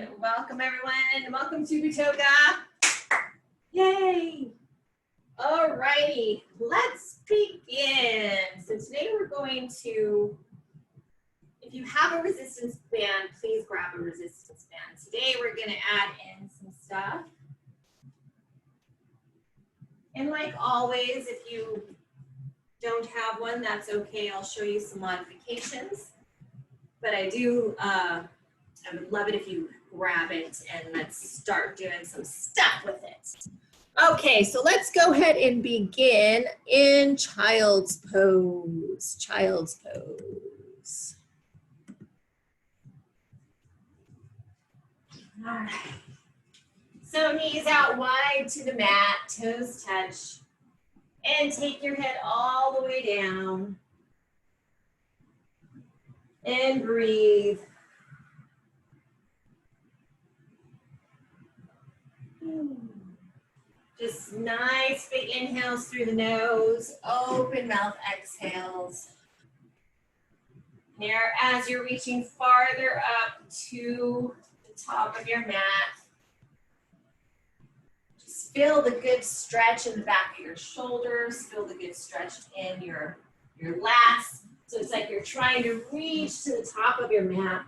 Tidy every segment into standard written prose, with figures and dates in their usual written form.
Welcome everyone. Welcome to Bootoga. Yay! Alrighty, let's begin. So today we're going to, if you have a resistance band, please grab a resistance band. Today we're going to add in some stuff. And like always, if you don't have one, that's okay. I'll show you some modifications. But I would love it if you grab it and let's start doing some stuff with it. Okay, so let's go ahead and begin in child's pose. Child's pose. All right. So knees out wide to the mat, toes touch, and take your head all the way down. And breathe. Just nice big inhales through the nose, open mouth exhales. Now, as you're reaching farther up to the top of your mat, just feel the good stretch in the back of your shoulders, feel the good stretch in your lats. So it's like you're trying to reach to the top of your mat.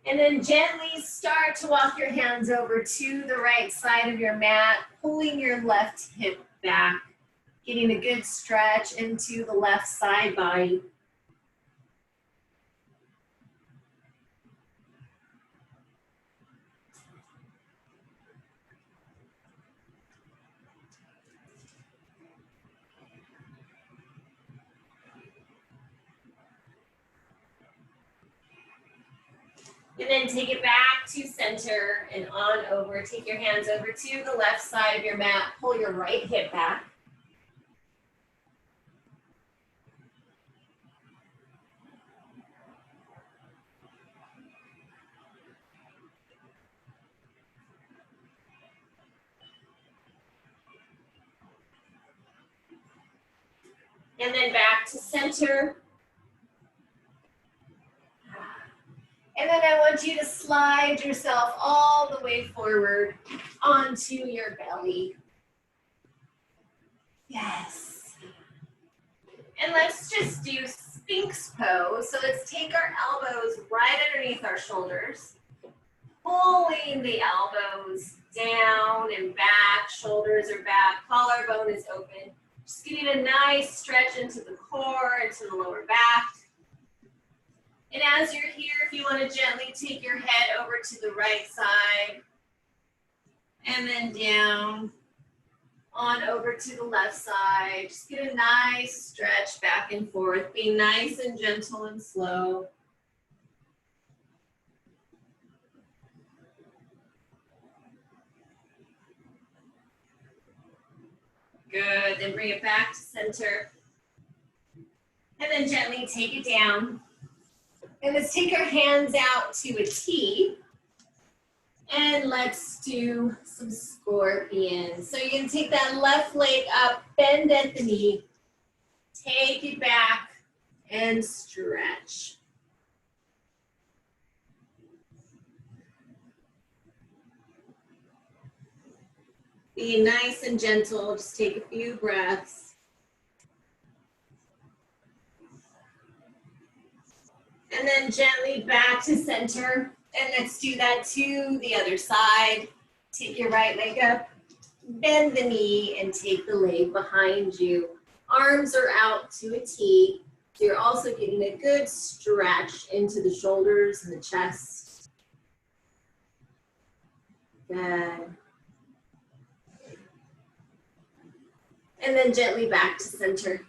And then gently start to walk your hands over to the right side of your mat, pulling your left hip back, getting a good stretch into the left side body. And then take it back to center and on over. Take your hands over to the left side of your mat. Pull your right hip back. And then back to center. And then I want you to slide yourself all the way forward onto your belly. Yes. And let's just do Sphinx Pose. So let's take our elbows right underneath our shoulders, pulling the elbows down and back, shoulders are back, collarbone is open. Just getting a nice stretch into the core, into the lower back. And as you're here, if you want to gently take your head over to the right side and then down, on over to the left side. Just get a nice stretch back and forth. Be nice and gentle and slow. Good, then bring it back to center. And then gently take it down. And let's take our hands out to a T. And let's do some scorpions. So you can take that left leg up, bend at the knee, take it back, and stretch. Be nice and gentle, just take a few breaths. And then gently back to center. And let's do that to the other side. Take your right leg up, bend the knee, and take the leg behind you. Arms are out to a T. So you're also getting a good stretch into the shoulders and the chest. Good. And then gently back to center.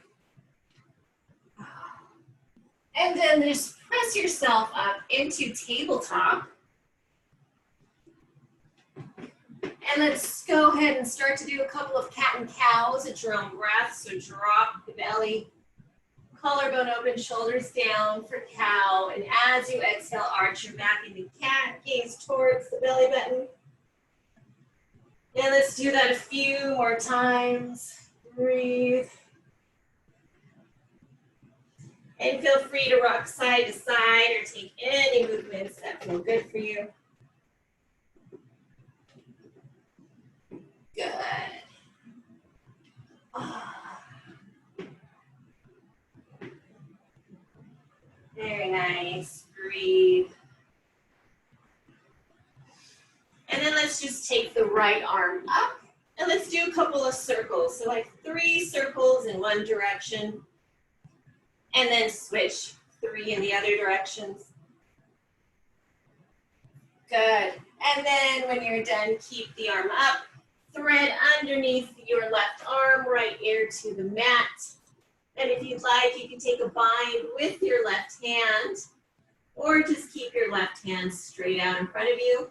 And then just press yourself up into tabletop. And let's go ahead and start to do a couple of cat and cows at your own breath. So drop the belly, collarbone open, shoulders down for cow. And as you exhale, arch your back into cat, gaze towards the belly button. And let's do that a few more times. Breathe. And feel free to rock side to side or take any movements that feel good for you. Good. Very nice. Breathe. And then let's just take the right arm up and let's do a couple of circles. So like 3 circles in one direction and then switch 3 in the other directions. Good. And then when you're done, keep the arm up. Thread underneath your left arm, right ear to the mat. And if you'd like, you can take a bind with your left hand or just keep your left hand straight out in front of you.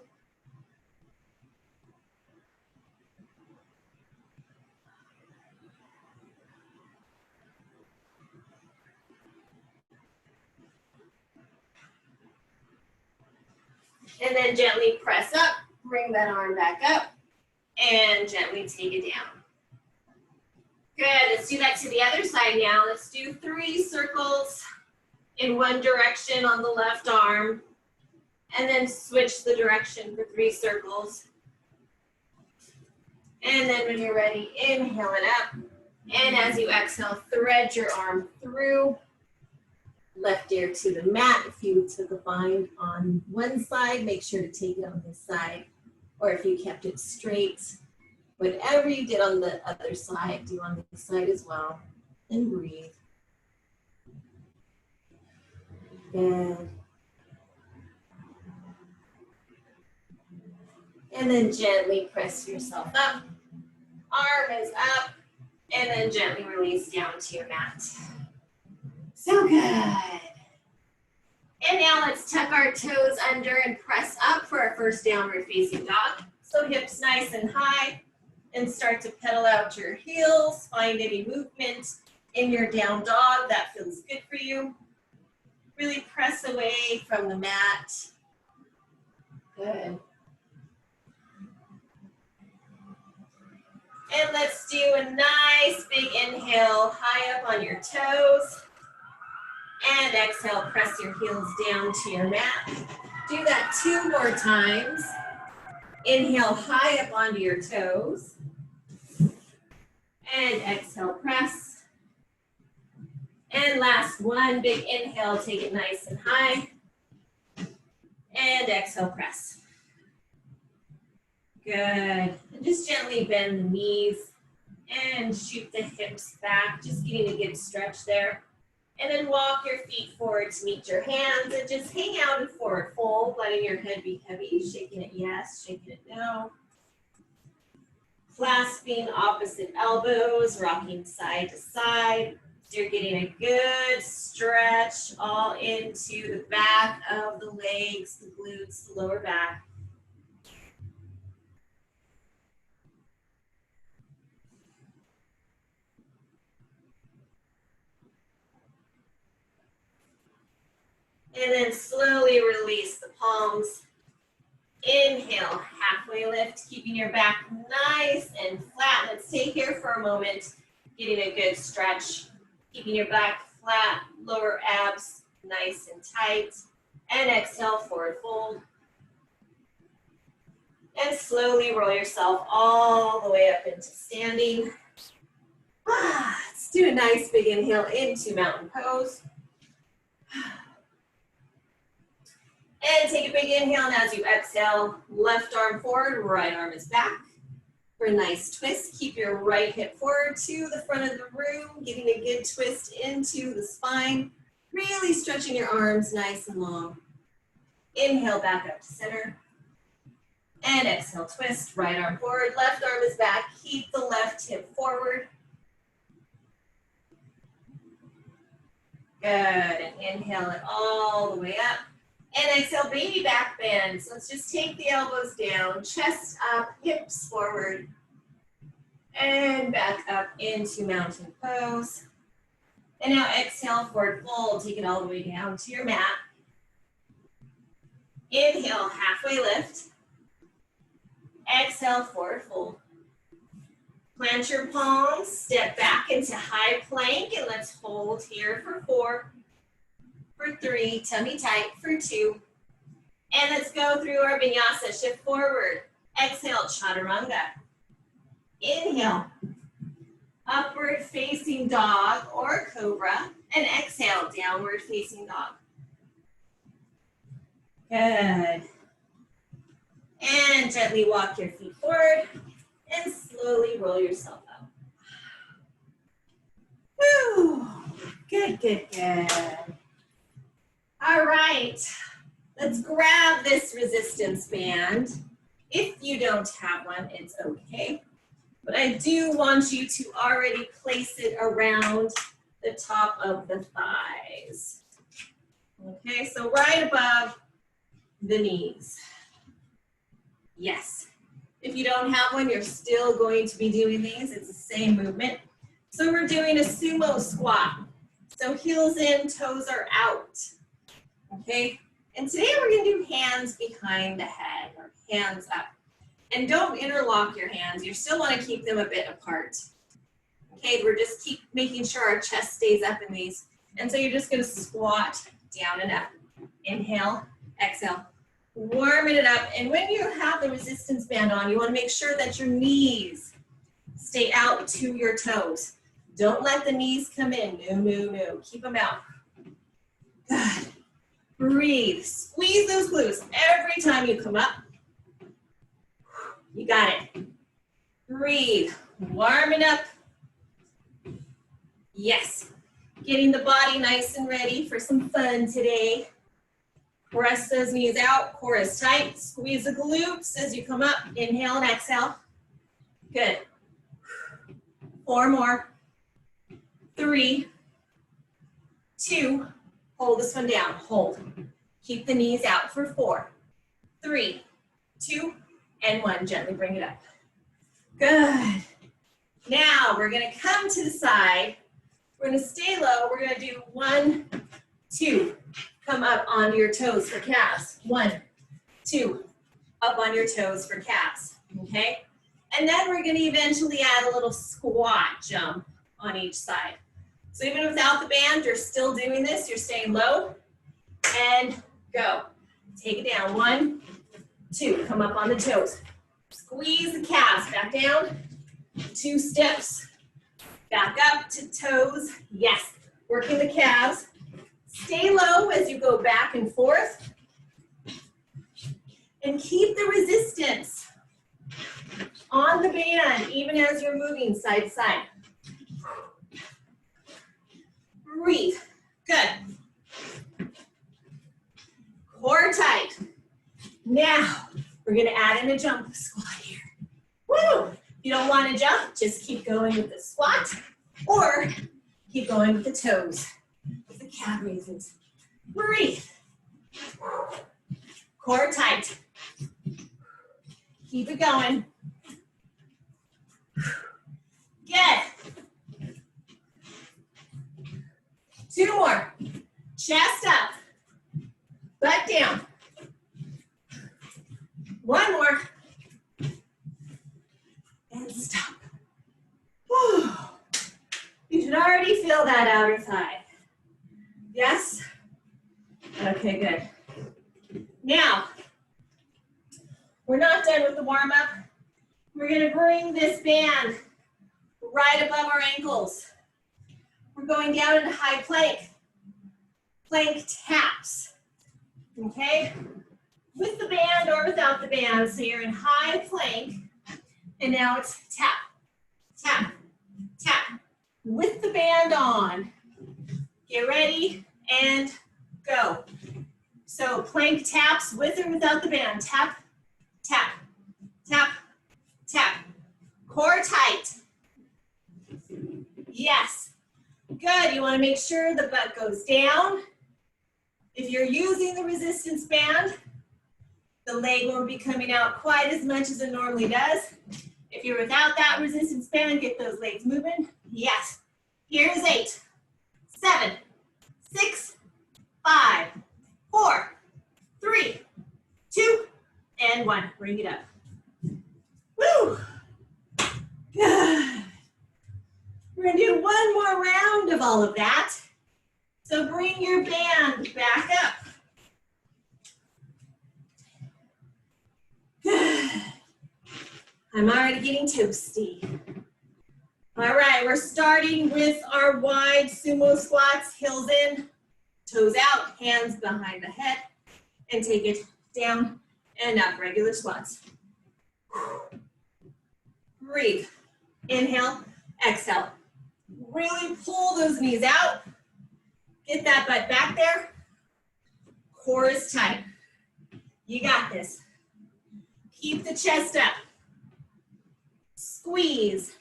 And then gently press up, bring that arm back up, and gently take it down. Good, let's do that to the other side now. Let's do 3 circles in one direction on the left arm, and then switch the direction for 3 circles. And then when you're ready, inhale it up, and as you exhale, thread your arm through. Left ear to the mat. If you took a bind on one side, make sure to take it on this side. Or if you kept it straight, whatever you did on the other side, do on this side as well. And breathe. Good. And then gently press yourself up. Arm is up. And then gently release down to your mat. So good. And now let's tuck our toes under and press up for our first downward facing dog. So hips nice and high and start to pedal out your heels. Find any movement in your down dog that feels good for you. Really press away from the mat. Good. And let's do a nice big inhale, high up on your toes. And exhale, press your heels down to your mat. Do that 2 more times. Inhale, high up onto your toes. And exhale, press. And last one, big inhale, take it nice and high. And exhale, press. Good. And just gently bend the knees and shoot the hips back, just getting a good stretch there. And then walk your feet forward to meet your hands and just hang out in forward fold, letting your head be heavy, shaking it yes, shaking it no. Clasping opposite elbows, rocking side to side. So you're getting a good stretch all into the back of the legs, the glutes, the lower back. And then slowly release the palms. Inhale, halfway lift, keeping your back nice and flat. Let's stay here for a moment, getting a good stretch. Keeping your back flat, lower abs nice and tight. And exhale, forward fold. And slowly roll yourself all the way up into standing. Let's do a nice big inhale into mountain pose. And take a big inhale, and as you exhale, left arm forward, right arm is back. For a nice twist, keep your right hip forward to the front of the room, getting a good twist into the spine, really stretching your arms nice and long. Inhale, back up to center. And exhale, twist, right arm forward, left arm is back, keep the left hip forward. Good, and inhale it all the way up. And exhale, baby back bend. So let's just take the elbows down, chest up, hips forward, and back up into mountain pose. And now exhale, forward fold, take it all the way down to your mat. Inhale, halfway lift. Exhale, forward fold. Plant your palms, step back into high plank, and let's hold here for 4, for 3, tummy tight for 2. And let's go through our vinyasa, shift forward. Exhale, chaturanga. Inhale, upward facing dog or cobra. And exhale, downward facing dog. Good. And gently walk your feet forward and slowly roll yourself up. Woo! Good, good, good. All right. Let's grab this resistance band. If you don't have one, it's okay. But I do want you to already place it around the top of the thighs. Okay, so right above the knees. Yes. If you don't have one, you're still going to be doing these. It's the same movement. So we're doing a sumo squat. So heels in, toes are out. Okay? And today we're going to do hands behind the head or hands up. And don't interlock your hands. You still want to keep them a bit apart. Okay, we're just keep making sure our chest stays up in these. And so you're just going to squat down and up. Inhale, exhale. Warming it up. And when you have the resistance band on, you want to make sure that your knees stay out to your toes. Don't let the knees come in. No, no, no. Keep them out. Good. Breathe. Squeeze those glutes every time you come up. You got it. Breathe. Warming up. Yes. Getting the body nice and ready for some fun today. Press those knees out. Core is tight. Squeeze the glutes as you come up. Inhale and exhale. Good. 4 more. 3, 2. Hold this one down. Hold. Keep the knees out for 4, 3, 2, and 1. Gently bring it up. Good. Now we're going to come to the side. We're going to stay low. We're going to do 1, 2. Come up onto your toes for calves. 1, 2. Up on your toes for calves. Okay? And then we're going to eventually add a little squat jump on each side. So even without the band, you're still doing this. You're staying low. And go. Take it down. 1, 2. Come up on the toes. Squeeze the calves. Back down. 2 steps. Back up to toes. Yes. Working the calves. Stay low as you go back and forth. And keep the resistance on the band, even as you're moving side to side. Breathe. Good. Core tight. Now, we're going to add in a jump squat here. Woo! If you don't want to jump, just keep going with the squat or keep going with the toes, with the calf raises. Breathe. Core tight. Keep it going. Good. 2 more. Chest up. Butt down. 1 more. And stop. Whew. You should already feel that outer thigh. Yes? Okay, good. Now, we're not done with the warm-up. We're going to bring this band right above our ankles. We're going down into high plank. Plank taps. Okay? With the band or without the band. So you're in high plank. And now it's tap, tap, tap. With the band on. Get ready and go. So plank taps with or without the band. Tap, tap, tap, tap. Core tight. Yes. Good. You want to make sure the butt goes down. If you're using the resistance band, the leg won't be coming out quite as much as it normally does. If you're without that resistance band, get those legs moving. Yes. Here's 8, 7, 6, 5, 4, 3, 2, and 1. Bring it up. Woo! Good. We're gonna do one more round of all of that. So bring your band back up. Good. I'm already getting toasty. All right, we're starting with our wide sumo squats, heels in, toes out, hands behind the head, and take it down and up, regular squats. Breathe. Inhale, exhale. Really pull those knees out. Get that butt back there. Core is tight. You got this. Keep the chest up. Squeeze.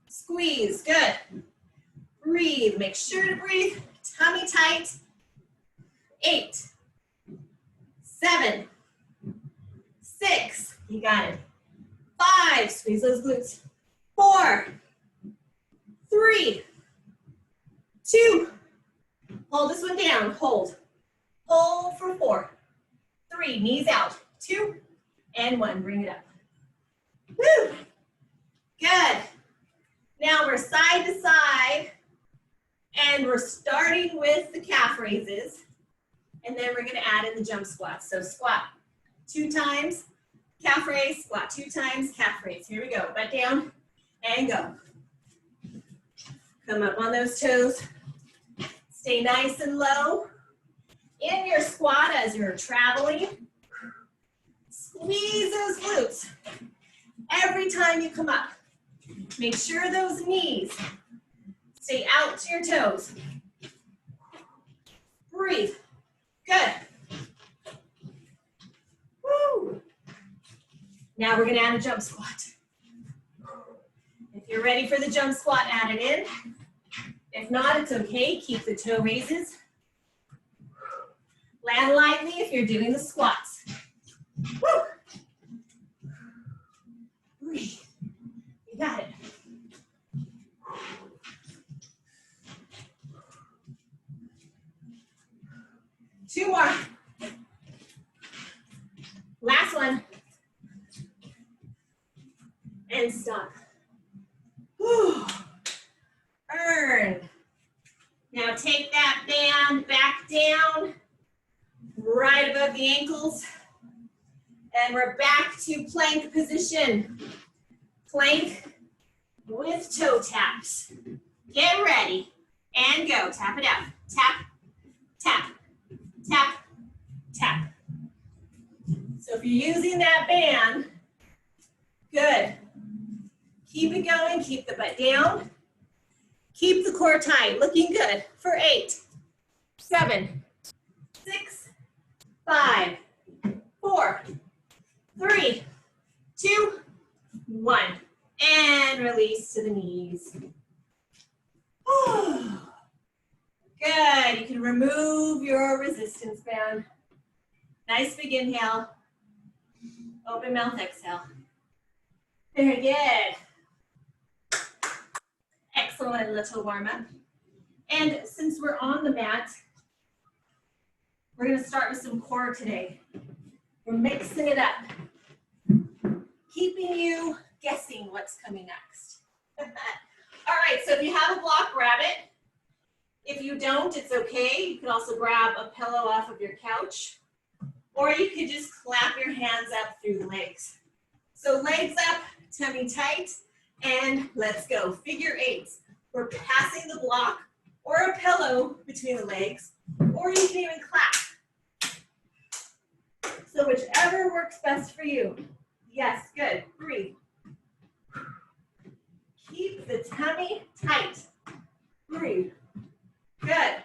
Squeeze, good. Breathe, make sure to breathe. Tummy tight. 8, 7, 6, you got it. 5, squeeze those glutes. 4, 3, 2, hold this one down, hold. Hold for 4, 3, knees out, 2, and 1, bring it up. Woo, good. Now we're side to side, and we're starting with the calf raises, and then we're gonna add in the jump squats. So squat 2 times, calf raise, squat 2 times, calf raise. Here we go, butt down, and go. Come up on those toes. Stay nice and low. In your squat as you're traveling, squeeze those glutes. Every time you come up, make sure those knees stay out to your toes. Breathe. Good. Woo. Now we're going to add a jump squat. If you're ready for the jump squat, add it in. If not, it's okay. Keep the toe raises. Land lightly if you're doing the squats. Woo. Breathe. You got it. Two more. Last one. And stop. Whew. Earn. Now take that band back down, right above the ankles. And we're back to plank position. Plank with toe taps. Get ready and go. Tap it out. Tap, tap, tap, tap. So if you're using that band, good. Keep it going, keep the butt down. Keep the core tight, looking good for 8, 7, 6, 5, 4, 3, 2, 1. And release to the knees. Good, you can remove your resistance band. Nice big inhale. Open mouth, exhale. Very good. Excellent little warm up. And since we're on the mat, we're gonna start with some core today. We're mixing it up, keeping you guessing what's coming next. All right, so if you have a block, grab it. If you don't, it's okay. You can also grab a pillow off of your couch, or you could just clap your hands up through the legs. So legs up, tummy tight, and let's go. Figure 8s. We're passing the block or a pillow between the legs, or you can even clap. So whichever works best for you. Yes, good. Breathe. Keep the tummy tight. Breathe. Good.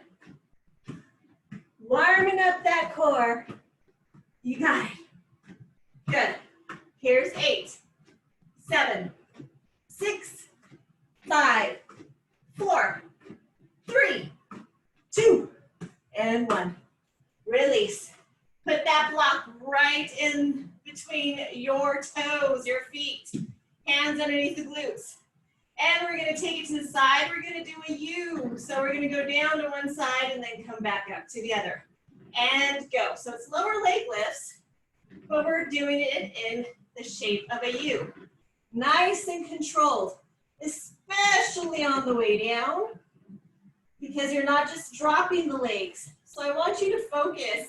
Warming up that core. You got it. Good. Here's 8, 7, 6, 5, 4, 3, 2, and 1. Release. Put that block right in between your toes, your feet, hands underneath the glutes. And we're gonna take it to the side. We're gonna do a U. So we're gonna go down to one side and then come back up to the other. And go. So it's lower leg lifts, but we're doing it in the shape of a U. Nice and controlled, especially on the way down, because you're not just dropping the legs. So I want you to focus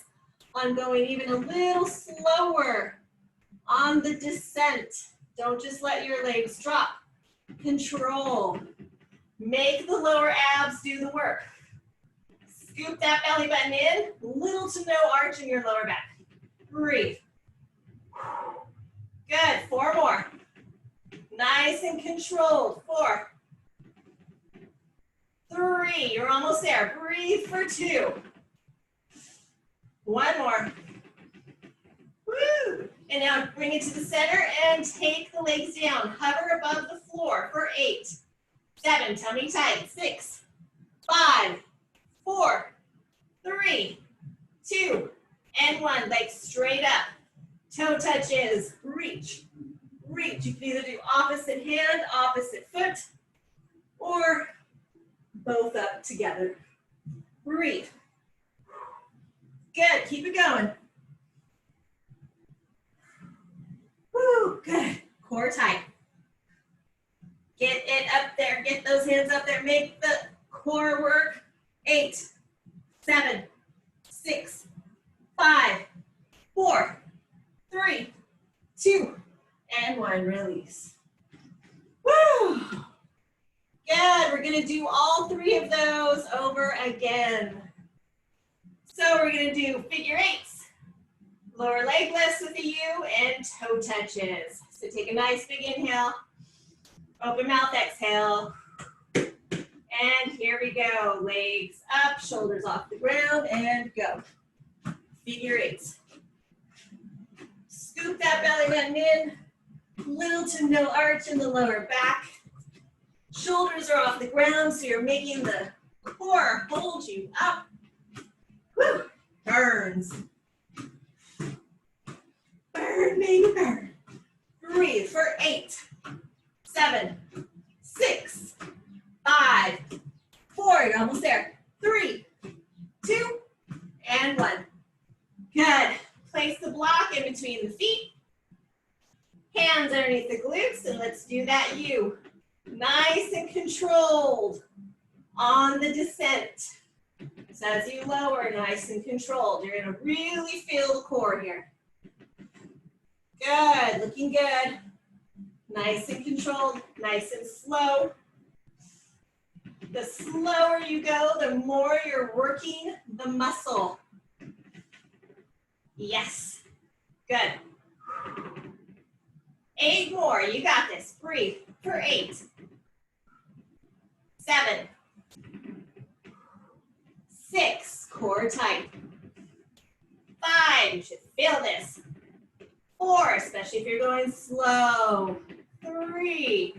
on going even a little slower on the descent. Don't just let your legs drop. Control. Make the lower abs do the work. Scoop that belly button in, little to no arch in your lower back. Breathe. Good, 4 more. Nice and controlled, 4, 3, you're almost there. Breathe for 2. 1 more. Woo! And now bring it to the center and take the legs down. Hover above the floor for 8, 7, tummy tight, 6, 5, 4, 3, 2, and 1. Legs straight up. Toe touches. Reach. Reach. You can either do opposite hand, opposite foot, or both up together. Breathe. Good. Keep it going. Woo, good. Core tight. Get it up there. Get those hands up there. Make the core work. 8, 7, 6, 5, 4, 3, 2, and 1. Release. Woo! Good. We're going to do all 3 of those over again. So we're going to do figure 8s. Lower leg lifts with a U and toe touches. So take a nice big inhale. Open mouth, exhale. And here we go. Legs up, shoulders off the ground, and go. Figure 8s. Scoop that belly button in. Little to no arch in the lower back. Shoulders are off the ground, so you're making the core hold you up. Woo! Burns. Burn, baby, burn. Breathe for 8, 7, 6, 5, 4, you're almost there. 3, 2, and 1. Good. Place the block in between the feet. Hands underneath the glutes, and let's do that U. Nice and controlled on the descent. So as you lower, nice and controlled. You're going to really feel the core here. Good, looking good. Nice and controlled, nice and slow. The slower you go, the more you're working the muscle. Yes, good. 8 more, you got this. Breathe for 8, 7, 6, core tight. 5, you should feel this. 4, especially if you're going slow. 3,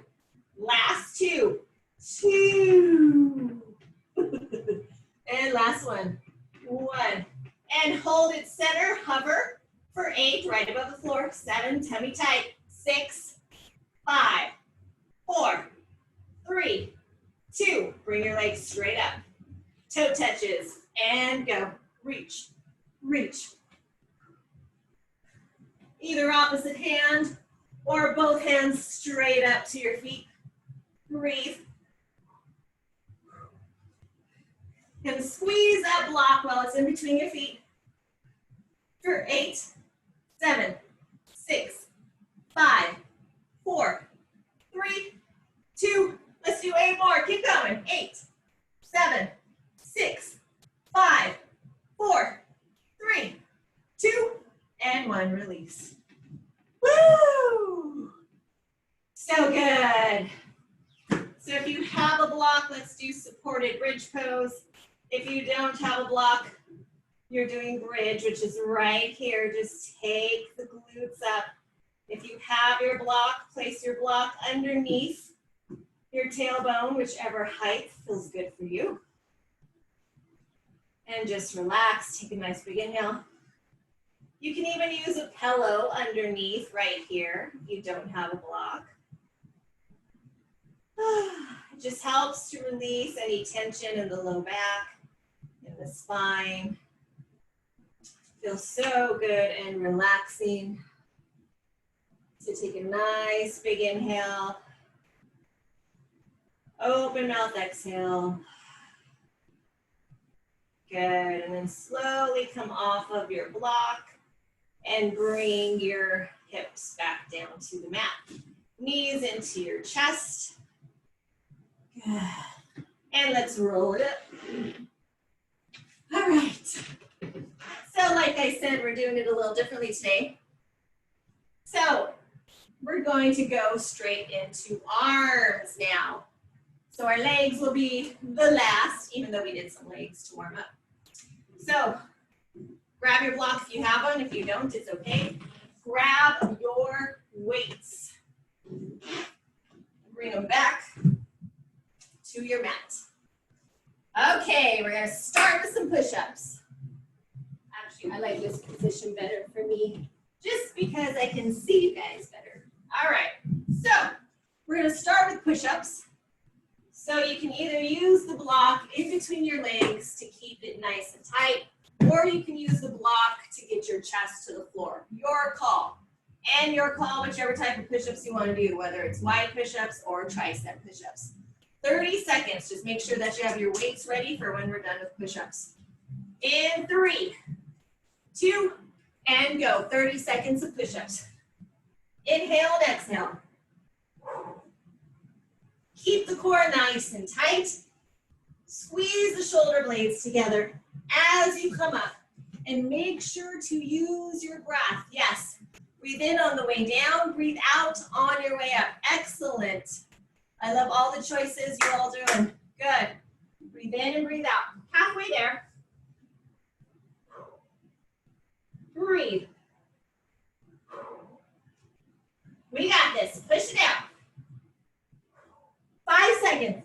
last 2, 2. And last one, 1. And hold it center, hover for 8, right above the floor. 7, tummy tight. 6, 5, 4, 3, 2. Bring your legs straight up. Toe touches, and go. Reach, reach. Either opposite hand or both hands straight up to your feet. Breathe. And squeeze that block while it's in between your feet. For 8, 7, 6, 5, 4, 3, 2. Let's do 8 more. Keep going. 8, 7, 6, 5, 4, 3, 2, and 1. Release. Woo! So good. So if you have a block, let's do supported bridge pose. If you don't have a block, you're doing bridge, which is right here. Just take the glutes up. If you have your block, place your block underneath your tailbone, whichever height feels good for you. And just relax. Take a nice big inhale. You can even use a pillow underneath right here if you don't have a block. It just helps to release any tension in the low back, in the spine. Feels so good and relaxing. So take a nice big inhale. Open mouth, exhale. Good, and then slowly come off of your block and bring your hips back down to the mat. Knees into your chest. Good. And let's roll it up. All right. So like I said, we're doing it a little differently today. So we're going to go straight into arms now. So our legs will be the last, even though we did some legs to warm up. So grab your block if you have one. If you don't, it's okay. Grab your weights. Bring them back to your mat. Okay, we're going to start with some push-ups. Actually, I like this position better for me, just because I can see you guys better. All right, so we're going to start with push-ups. So you can either use the block in between your legs to keep it nice and tight, or you can use the block to get your chest to the floor. Your call. And your call, whichever type of push-ups you want to do, whether it's wide push-ups or tricep push-ups. 30 seconds. Just make sure that you have your weights ready for when we're done with push-ups. In 3, 2, and go. 30 seconds of push-ups. Inhale and exhale. Keep the core nice and tight. Squeeze the shoulder blades together as you come up. And make sure to use your breath. Yes. Breathe in on the way down. Breathe out on your way up. Excellent. I love all the choices you're all doing. Good. Breathe in and breathe out. Halfway there. Breathe. We got this. Push it out. 5 seconds.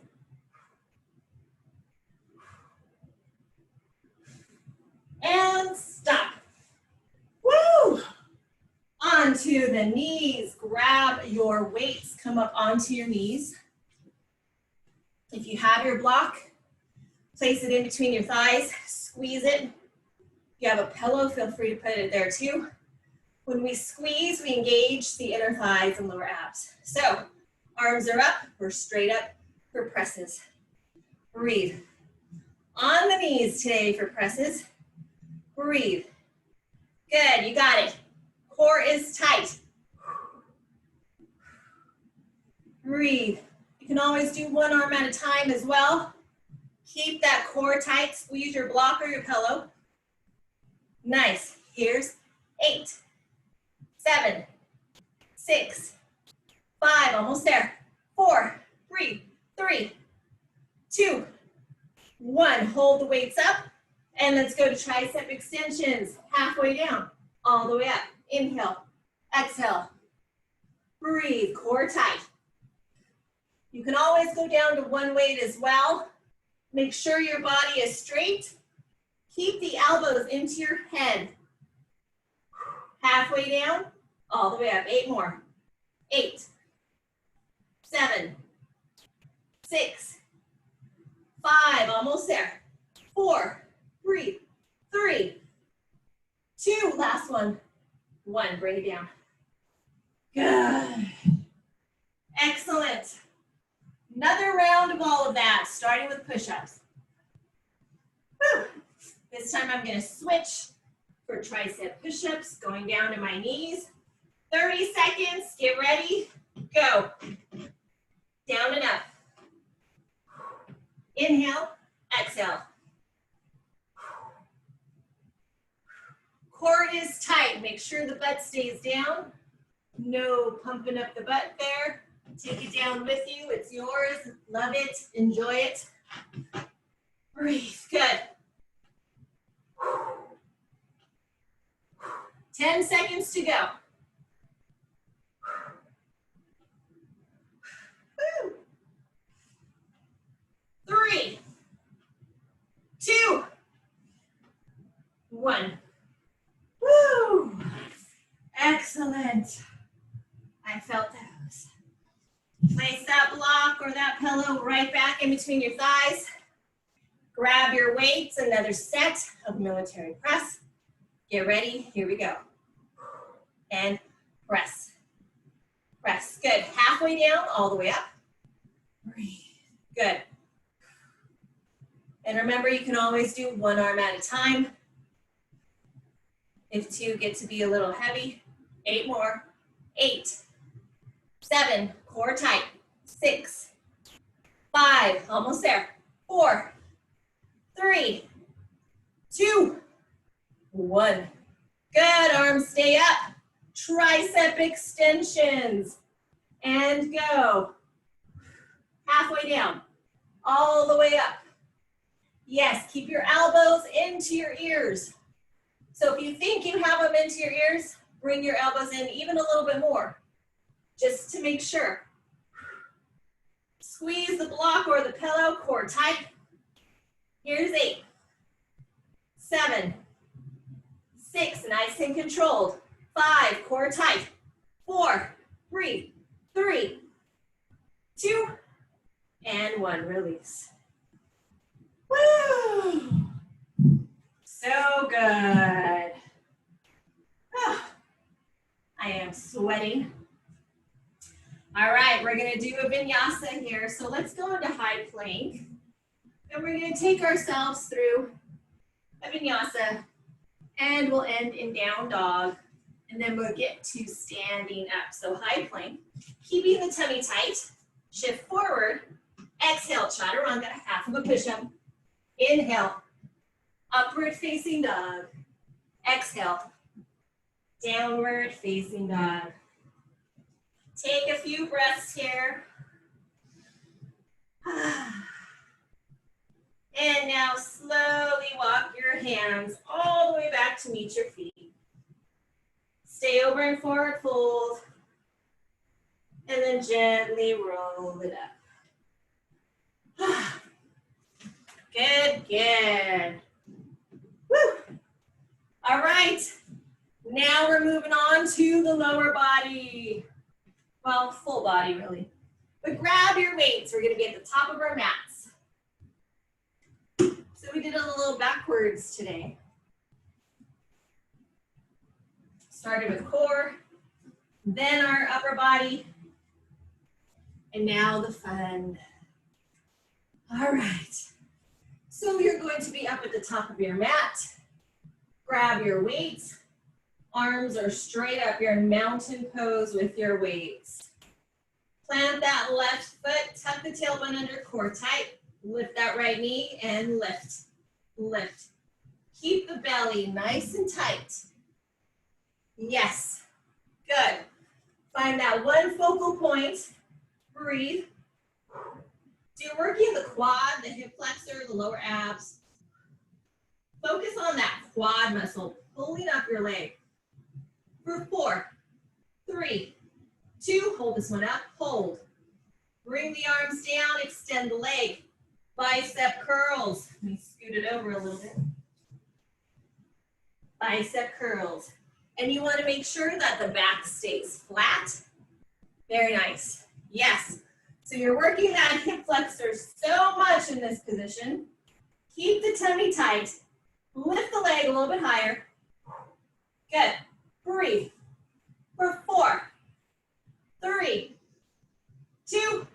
And stop. Woo! Onto the knees. Grab your weights. Come up onto your knees. If you have your block, place it in between your thighs. Squeeze it. If you have a pillow, feel free to put it there too. When we squeeze, we engage the inner thighs and lower abs. So, arms are up. We're straight up for presses. Breathe. On the knees today for presses. Breathe. Good, you got it. Core is tight. Breathe. You can always do one arm at a time as well. Keep that core tight. Squeeze your block or your pillow. Nice. Here's 8, 7, 6, 5, almost there. 4, breathe. 3, 2, 1. Hold the weights up. And let's go to tricep extensions. Halfway down, all the way up. Inhale, exhale. Breathe, core tight. You can always go down to one weight as well. Make sure your body is straight. Keep the elbows into your head. Halfway down, all the way up. 8 more. 8, 7, 6, 5, almost there. 4, breathe. 3, 2, last one. 1, bring it down. Good. Excellent. Another round of all of that, starting with push-ups. Woo. This time I'm going to switch for tricep push-ups, going down to my knees. 30 seconds, get ready, go. Down and up. Inhale, exhale. Core is tight. Make sure the butt stays down. No pumping up the butt there. Take it down with you. It's yours. Love it. Enjoy it. Breathe. Good. 10 seconds to go. 3, 2, 1. Woo! Excellent. I felt those. Place that block or that pillow right back in between your thighs. Grab your weights, another set of military press. Get ready, here we go. And press. press. Good. Halfway down, all the way up. Breathe. Good. And remember, you can always do one arm at a time. If two get to be a little heavy, 8 more. 8, 7, core tight. 6, 5, almost there. 4, 3, 2, 1. Good, arms stay up. Tricep extensions. And go. Halfway down, all the way up. Yes, keep your elbows into your ears. So if you think you have them into your ears, bring your elbows in even a little bit more, just to make sure. Squeeze the block or the pillow, core tight. Here's 8, 7, 6, nice and controlled. 5, core tight. 4, breathe. 3, 2, and 1, release. Woo! So good. Oh, I am sweating. All right, we're gonna do a vinyasa here. So let's go into high plank. And we're gonna take ourselves through a vinyasa and we'll end in down dog. And then we'll get to standing up. So high plank, keeping the tummy tight, shift forward, exhale, chaturanga, half of a push-up. Inhale, upward facing dog. Exhale, downward facing dog. Take a few breaths here. And now slowly walk your hands all the way back to meet your feet. Stay over and forward fold. And then gently roll it up. Good, good. Woo. All right. Now we're moving on to the lower body. Well, full body really. But grab your weights. We're gonna be at the top of our mats. So we did it a little backwards today. Started with core, then our upper body, and now the fun. All right. So you're going to be up at the top of your mat. Grab your weights. Arms are straight up. You're in mountain pose with your weights. Plant that left foot. Tuck the tailbone under, core tight. Lift that right knee and lift. Lift. Keep the belly nice and tight. Yes. Good. Find that one focal point. Breathe. So you're working the quad, the hip flexor, the lower abs. Focus on that quad muscle, pulling up your leg. For 4, 3, 2, hold this one up, hold. Bring the arms down, extend the leg. Bicep curls. Let me scoot it over a little bit. Bicep curls. And you want to make sure that the back stays flat. Very nice. Yes. So you're working that hip flexor so much in this position. Keep the tummy tight. Lift the leg a little bit higher. Good. Breathe. For 4, 3, 2,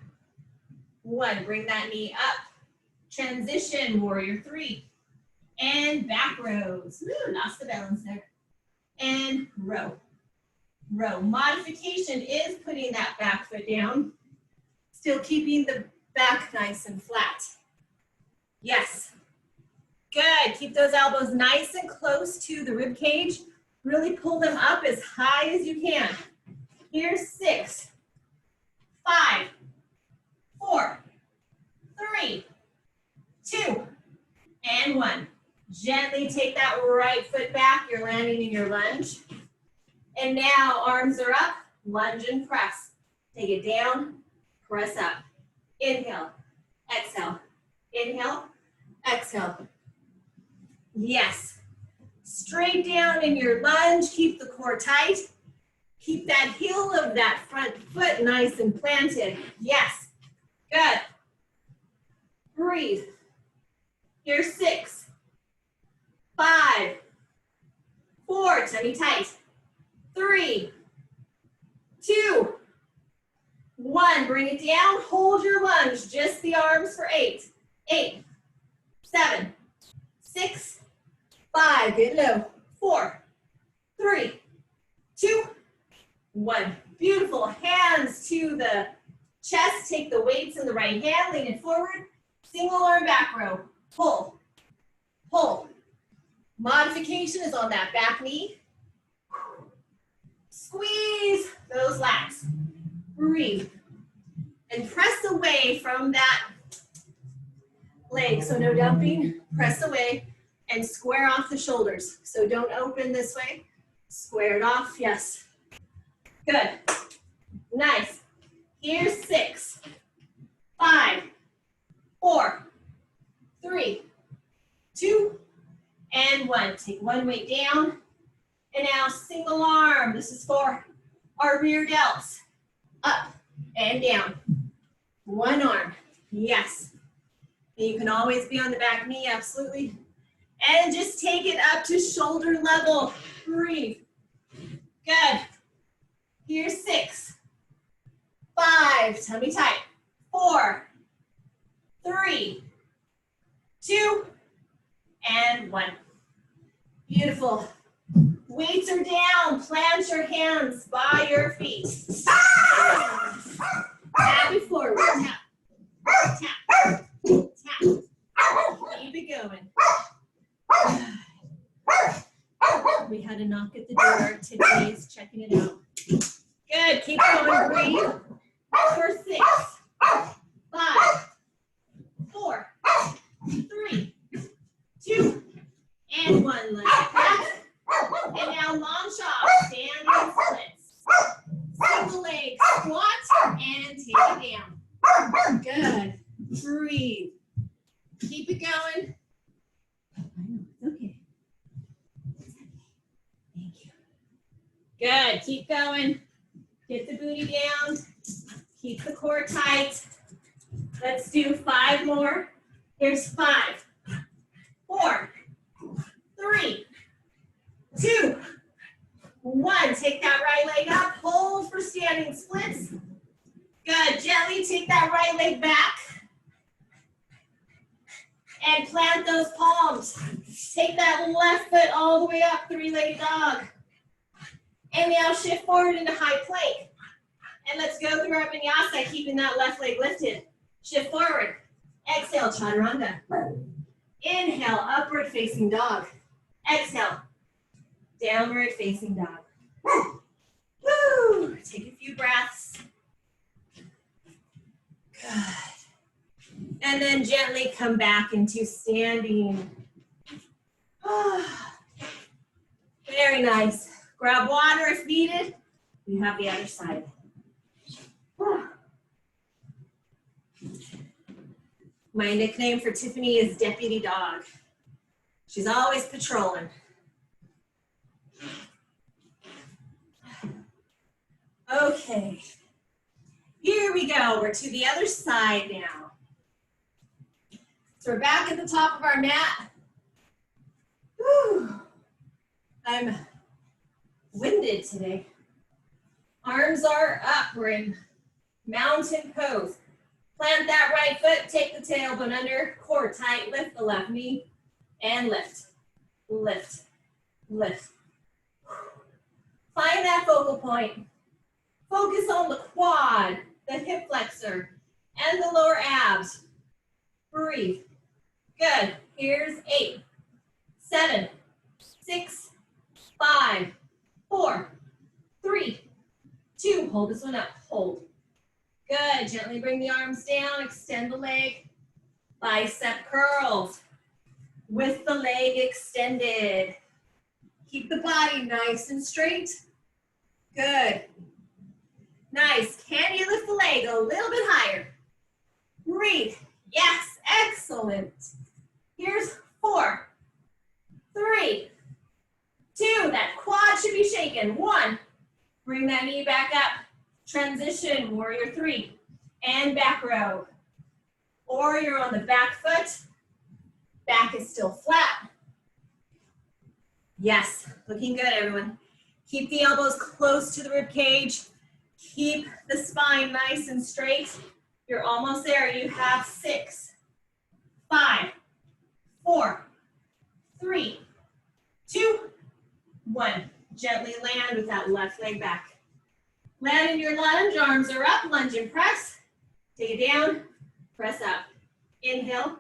1. Bring that knee up. Transition, warrior 3. And back rows. Ooh, lost the balance there. And row. Row. Modification is putting that back foot down. Still keeping the back nice and flat. Yes. Good. Keep those elbows nice and close to the rib cage. Really pull them up as high as you can. Here's 6, 5, 4, 3, 2, and 1. Gently take that right foot back. You're landing in your lunge. And now arms are up. Lunge and press. Take it down. Press up. Inhale. Exhale. Inhale. Exhale. Yes. Straight down in your lunge. Keep the core tight. Keep that heel of that front foot nice and planted. Yes. Good. Breathe. Here's 6, 5, 4, tummy tight. 3, 2, 1, bring it down, hold your lunge, just the arms for 8. 8, 7, 6, 5, get low. 4, 3, 2, 1. Beautiful. Hands to the chest. Take the weights in the right hand, lean it forward. Single arm back row. Pull, pull. Modification is on that back knee. Squeeze those lats. Breathe. And press away from that leg. So no dumping. Press away and square off the shoulders. So don't open this way. Square it off. Yes. Good. Nice. Here's 6, 5, 4, 3, 2, and 1. Take one weight down. And now single arm. This is for our rear delts. Up and down. One arm. Yes. And you can always be on the back knee, absolutely. And just take it up to shoulder level. Breathe. Good. Here's 6, 5, tummy tight. 4, 3, 2, and 1. Beautiful. Weights are down. Plant your hands by your feet. Tap it forward. Tap. Tap. Tap. Keep it going. We had a knock at the door. Tiffany's checking it out. Good. Keep going. Breathe. For 6, 5, 4, 3, 2, and 1. Let it back. And now long chop. Standing splits. Single leg squat and take it down. Good. Breathe. Keep it going. Okay. Thank you. Good. Keep going. Get the booty down. Keep the core tight. Let's do 5 more. Here's 5, 4, 3, 2, 1. Take that right leg up. Hold for standing splits. Good. Gently take that right leg back. And plant those palms. Take that left foot all the way up, 3-legged dog. And now shift forward into high plank. And let's go through our vinyasa, keeping that left leg lifted. Shift forward. Exhale, chaturanga. Inhale, upward facing dog. Exhale, downward facing dog. Woo! Take a few breaths. Good. And then gently come back into standing. Very nice. Grab water if needed. You have the other side. My nickname for Tiffany is Deputy Dog. She's always patrolling. Okay, here we go. We're to the other side now. So we're back at the top of our mat. Whew. I'm winded today. Arms are up. We're in mountain pose. Plant that right foot, take the tailbone under, core tight, lift the left knee, and lift, lift, lift. Find that focal point. Focus on the quad, the hip flexor, and the lower abs. Breathe. Good. Here's 8, 7, 6, 5, 4, 3, 2. Hold this one up. Hold. Good. Gently bring the arms down. Extend the leg. Bicep curls with the leg extended. Keep the body nice and straight. Good. Nice. Can you lift the leg a little bit higher? Breathe. Yes. Excellent. Here's 4, 3, 2. That quad should be shaken. 1. Bring that knee back up. Transition, warrior 3, and back row. Or you're on the back foot, back is still flat. Yes, looking good, everyone. Keep the elbows close to the rib cage. Keep the spine nice and straight. You're almost there. You have 6, 5, 4, 3, 2, 1. Gently land with that left leg back. Land in your lunge, arms are up, lunge and press. Take it down, press up. Inhale,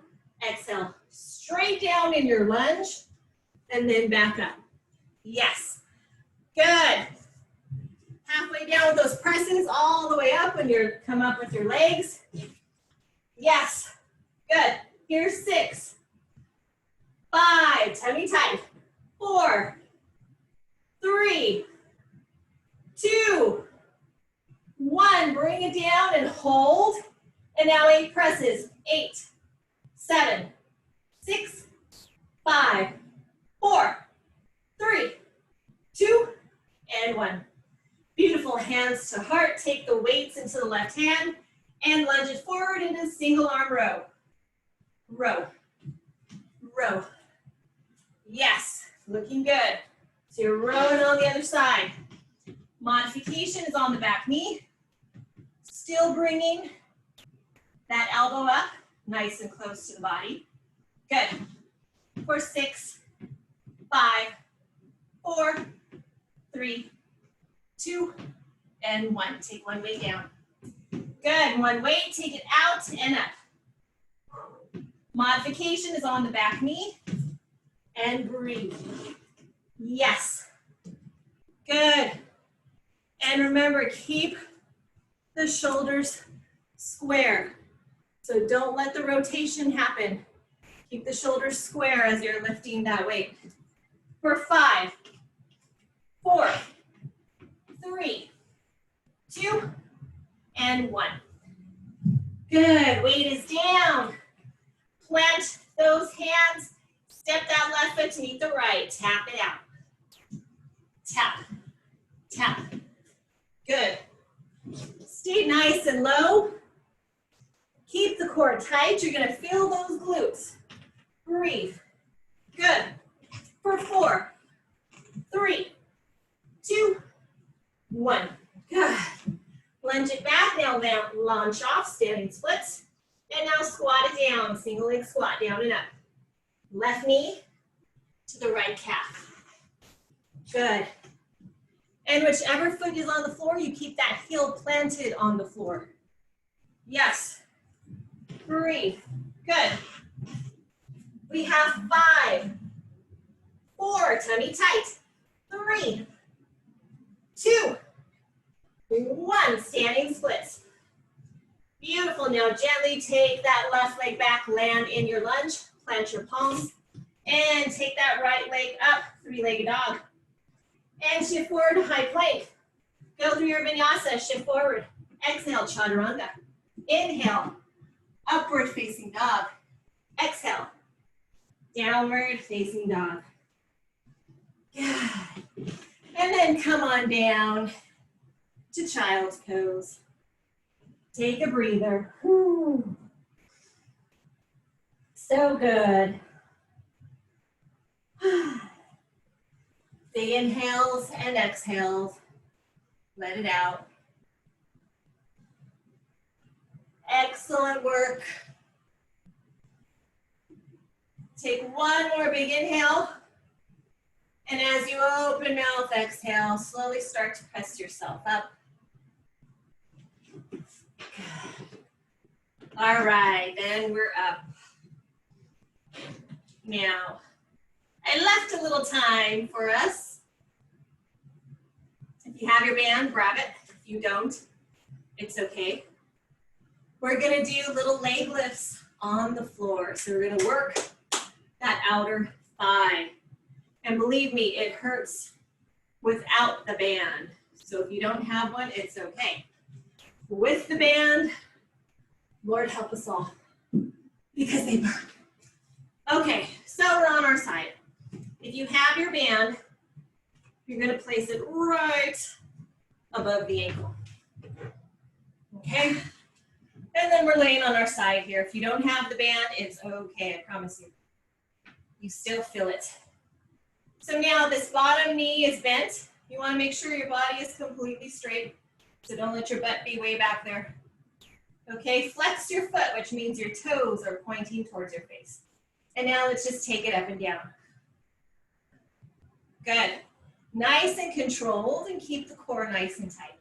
exhale. Straight down in your lunge, and then back up. Yes, good. Halfway down with those presses, all the way up when you come up with your legs. Yes, good. Here's 6, 5, tummy tight. 4, 3, 2, 1. Bring it down and hold. And now 8 presses. 8, 7, 6, 5, 4, 3, 2, and 1. Beautiful. Hands to heart. Take the weights into the left hand and lunge it forward into single arm row. Row. Row. Yes. Looking good. So you're rowing on the other side. Modification is on the back knee. Still bringing that elbow up, nice and close to the body. Good. For 6, 5, 4, 3, 2, and 1. Take one weight down. Good. One weight, take it out and up. Modification is on the back knee. And breathe. Yes. Good. And remember, keep the shoulders square. So don't let the rotation happen. Keep the shoulders square as you're lifting that weight. For 5, 4, 3, 2, and 1. Good. Weight is down. Plant those hands. Step that left foot to meet the right. Tap it out. Tap. Tap. Good. Stay nice and low. Keep the core tight. You're going to feel those glutes. Breathe. Good. For 4, 3, 2, 1. Good. Lunge it back. Now launch off, standing splits. And now squat it down. Single leg squat, down and up. Left knee to the right calf. Good. And whichever foot is on the floor, you keep that heel planted on the floor. Yes. Breathe. Good. We have 5, 4, tummy tight. 3, 2, 1. Standing splits. Beautiful. Now gently take that left leg back, land in your lunge, plant your palms, and take that right leg up, 3-legged dog. And shift forward to high plank. Go through your vinyasa, shift forward. Exhale, chaturanga. Inhale, upward facing dog. Exhale, downward facing dog. Good. And then come on down to child's pose. Take a breather. Whew. So good. Big inhales and exhales. Let it out. Excellent work. Take one more big inhale. And as you open mouth, exhale, slowly start to press yourself up. Good. All right, then we're up. Now, I left a little time for us. If you have your band, grab it. If you don't, it's okay. We're gonna do little leg lifts on the floor. So we're gonna work that outer thigh. And believe me, it hurts without the band. So if you don't have one, it's okay. With the band, Lord help us all, because they burn. Okay, so we're on our side. If you have your band, you're gonna place it right above the ankle. Okay? And then we're laying on our side here. If you don't have the band, it's okay, I promise you. You still feel it. So now this bottom knee is bent. You wanna make sure your body is completely straight. So don't let your butt be way back there. Okay, flex your foot, which means your toes are pointing towards your face. And now let's just take it up and down. Good. Nice and controlled, and keep the core nice and tight.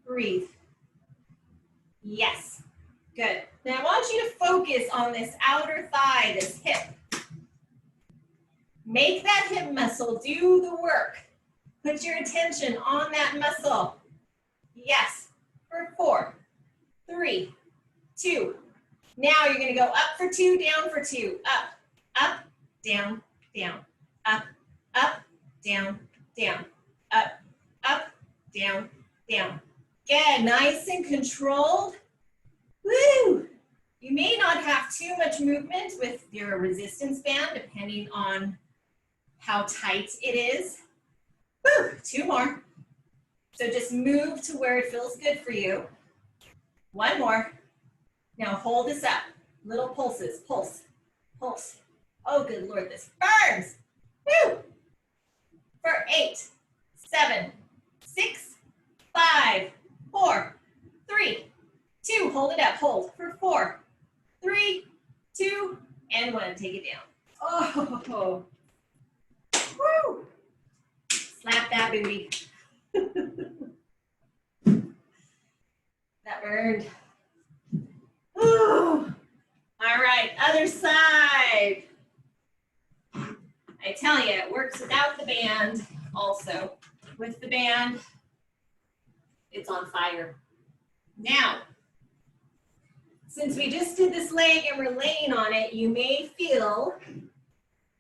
Breathe. Yes. Good. Now I want you to focus on this outer thigh, this hip. Make that hip muscle do the work. Put your attention on that muscle. Yes. For 4, 3, 2. Now you're going to go up for 2, down for 2. Up, down, down. Up, down, down. Up, down, down. Good. Nice and controlled. Woo! You may not have too much movement with your resistance band, depending on how tight it is. Woo! 2 more. So just move to where it feels good for you. 1 more. Now hold this up. Little pulses. Pulse. Pulse. Oh, good Lord, this burns. Woo! For 8, 7, 6, 5, 4, 3, 2. Hold it up. Hold for 4, 3, 2, and 1. Take it down. Oh, woo! Slap that booty. That burned. Ooh. All right, other side. I tell you, it works without the band also. With the band, it's on fire. Now, since we just did this leg and we're laying on it, you may feel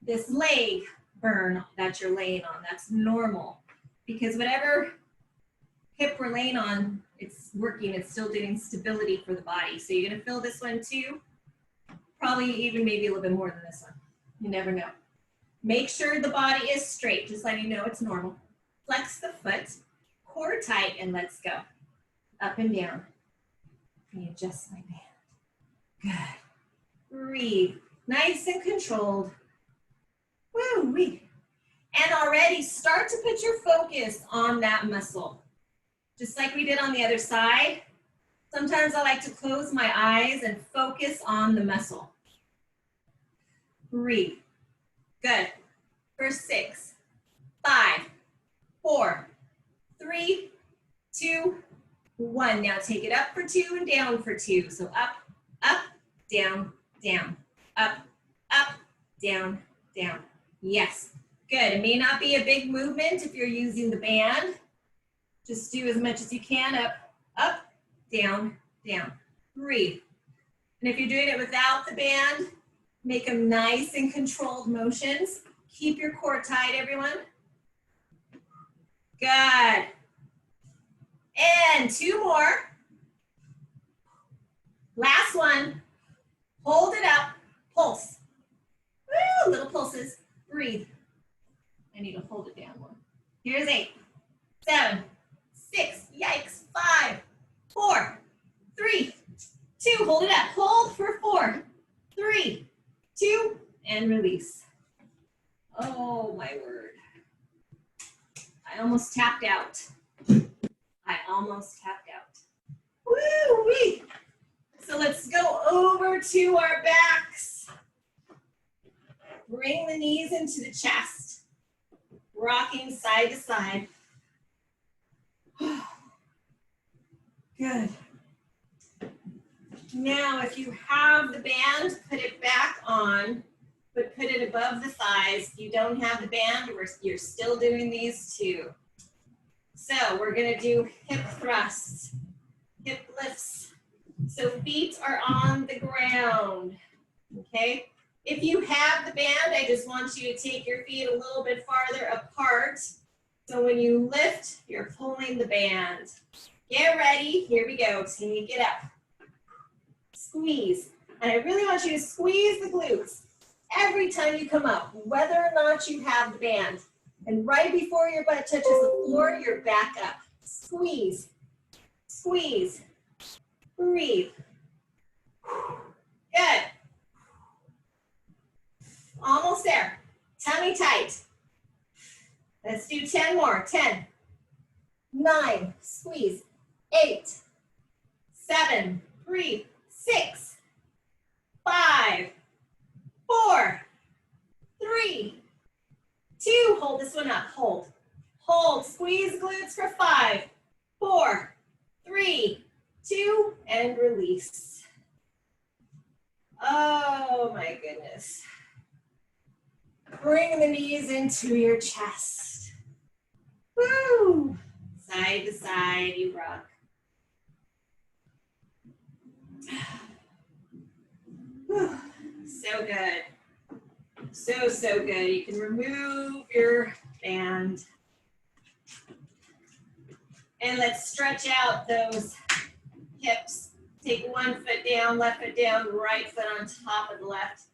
this leg burn that you're laying on. That's normal, because whatever hip we're laying on, it's working, it's still doing stability for the body. So you're gonna feel this one too, probably even maybe a little bit more than this one. You never know. Make sure the body is straight, just letting you know it's normal. Flex the foot, core tight, and let's go. Up and down. And adjust my band. Good. Breathe. Nice and controlled. Woo-wee. And already start to put your focus on that muscle. Just like we did on the other side. Sometimes I like to close my eyes and focus on the muscle. Breathe. Good. For 6, 5, 4, 3, 2, 1. Now take it up for 2 and down for 2. So up, down, down. Up, down, down. Yes. Good. It may not be a big movement if you're using the band. Just do as much as you can. Up, down, down. Breathe. And if you're doing it without the band, make them nice and controlled motions. Keep your core tight, everyone. Good. And 2 more. Last one. Hold it up. Pulse. Woo, little pulses. Breathe. I need to hold it down more. Here's 8, 7, 6, yikes, 5, 4, 3, 2, hold it up. Hold for 4, 3, 2, and release. Oh my word. I almost tapped out. Woo-wee. So let's go over to our backs. Bring the knees into the chest. Rocking side to side. Good. Now, if you have the band, put it back on, but put it above the thighs. If you don't have the band, you're still doing these too. So we're gonna do hip thrusts, hip lifts. So feet are on the ground, okay? If you have the band, I just want you to take your feet a little bit farther apart. So when you lift, you're pulling the band. Get ready, here we go, take it up. Squeeze, and I really want you to squeeze the glutes every time you come up, whether or not you have the band. And right before your butt touches the floor, you're back up. Squeeze, squeeze, breathe. Good. Almost there. Tummy tight. Let's do 10 more. 10, 9, squeeze, 8, 7, 3, 6, 5, 4, 3, 2. Hold this one up. Hold. Hold. Squeeze glutes for 5, 4, 3, 2, and release. Oh my goodness. Bring the knees into your chest. Woo! Side to side, you rock. Whew. So good. So, so good. You can remove your band. And let's stretch out those hips. Take one foot down, left foot down, right foot on top of the left.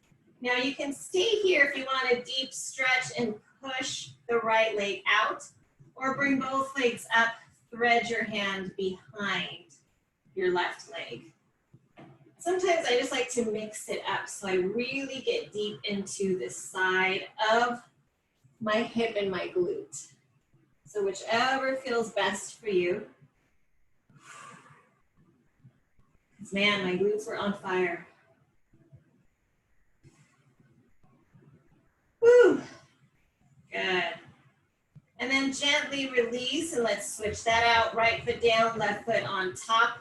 Now you can stay here if you want a deep stretch and push the right leg out, or bring both legs up, thread your hand behind your left leg. Sometimes I just like to mix it up so I really get deep into the side of my hip and my glute. So whichever feels best for you. Because man, my glutes were on fire. Woo! Good. And then gently release, and let's switch that out. Right foot down, left foot on top.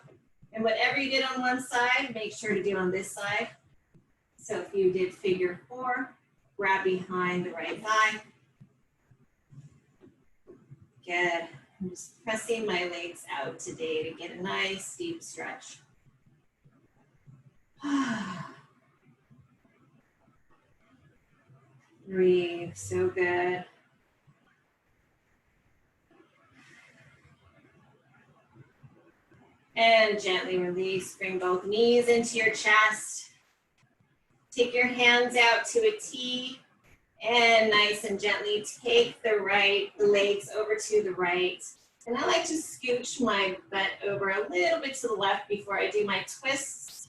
And whatever you did on one side, make sure to do on this side. So if you did figure 4, grab behind the right thigh. Good. I'm just pressing my legs out today to get a nice deep stretch. Breathe, so good. And gently release, bring both knees into your chest. Take your hands out to a T, and nice and gently take the legs over to the right. And I like to scooch my butt over a little bit to the left before I do my twists.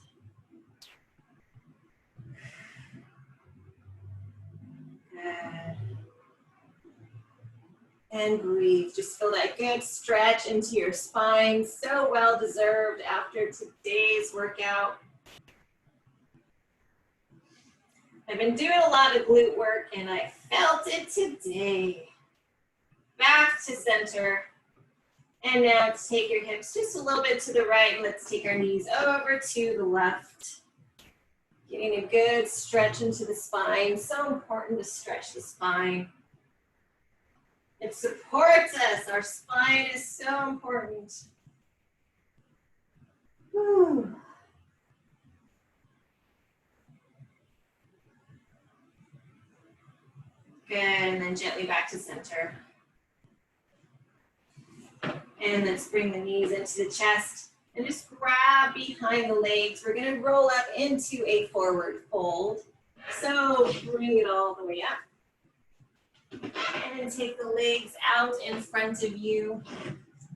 Good. And breathe. Just feel that good stretch into your spine. So well deserved after today's workout. I've been doing a lot of glute work and I felt it today. Back to center. And now take your hips just a little bit to the right. Let's take our knees over to the left. Getting a good stretch into the spine. So important to stretch the spine. It supports us. Our spine is so important. Whew. Good, and then gently back to center. And let's bring the knees into the chest and just grab behind the legs. We're gonna roll up into a forward fold. So bring it all the way up. And then take the legs out in front of you.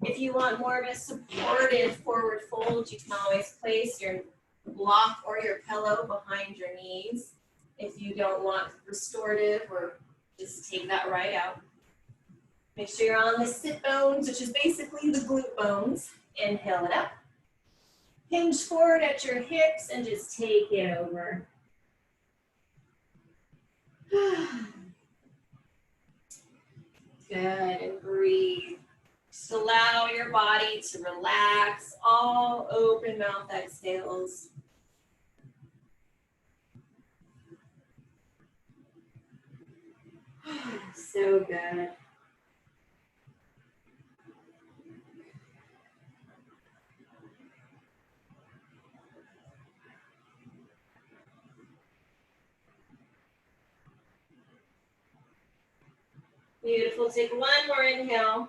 If you want more of a supported forward fold, you can always place your block or your pillow behind your knees. If you don't want restorative, or just take that right out. Make sure you're on the sit bones, which is basically the glute bones. Inhale it up. Hinge forward at your hips and just take it over. Good, and breathe. Just allow your body to relax, all open mouth exhales. So good. Beautiful. Take one more inhale.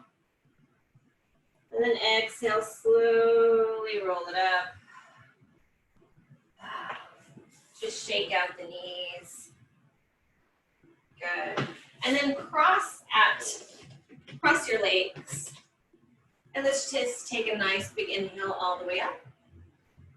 And then exhale, slowly roll it up. Just shake out the knees. Good. And then cross your legs. And let's just take a nice big inhale all the way up.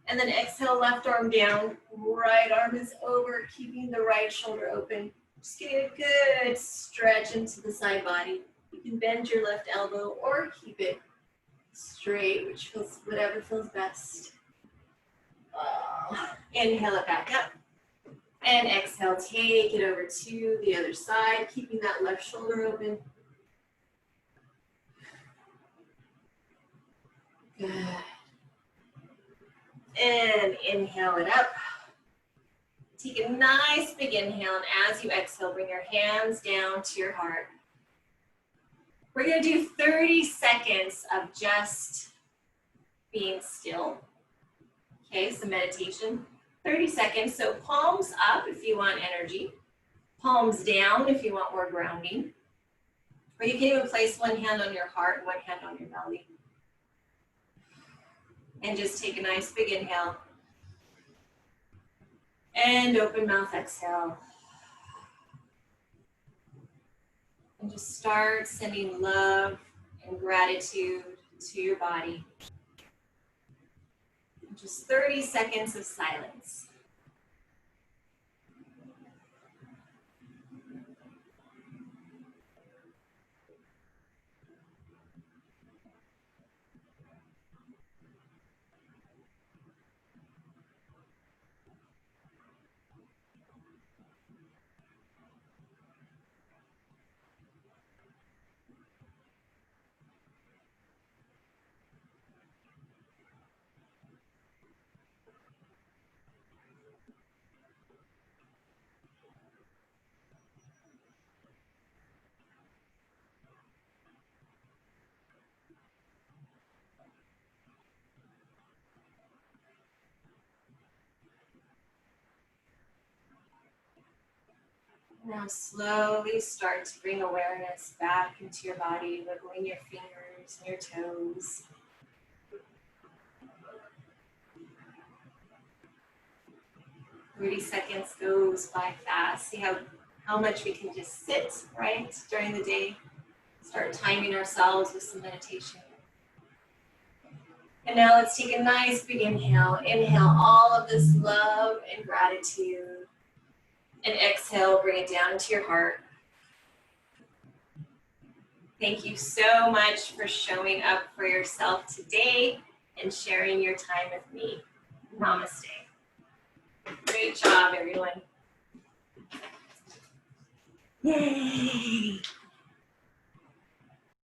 And then exhale, left arm down, right arm is over, keeping the right shoulder open. Just getting a good stretch into the side body. You can bend your left elbow or keep it straight, which feels, whatever feels best. Inhale it back up. And exhale, take it over to the other side, keeping that left shoulder open. Good. And inhale it up. Take a nice big inhale, and as you exhale, bring your hands down to your heart. We're going to do 30 seconds of just being still. Okay, so meditation. 30 seconds, so palms up if you want energy. Palms down if you want more grounding. Or you can even place one hand on your heart and one hand on your belly. And just take a nice big inhale. And open mouth, exhale. And just start sending love and gratitude to your body. Just 30 seconds of silence. Now slowly start to bring awareness back into your body, wiggling your fingers and your toes. "30 seconds goes by fast. See how much we can just sit, right, during the day. Start timing ourselves with some meditation. And now let's take a nice big inhale. Inhale all of this love and gratitude. And exhale, bring it down into your heart. Thank you so much for showing up for yourself today and sharing your time with me. Namaste. Great job, everyone. Yay!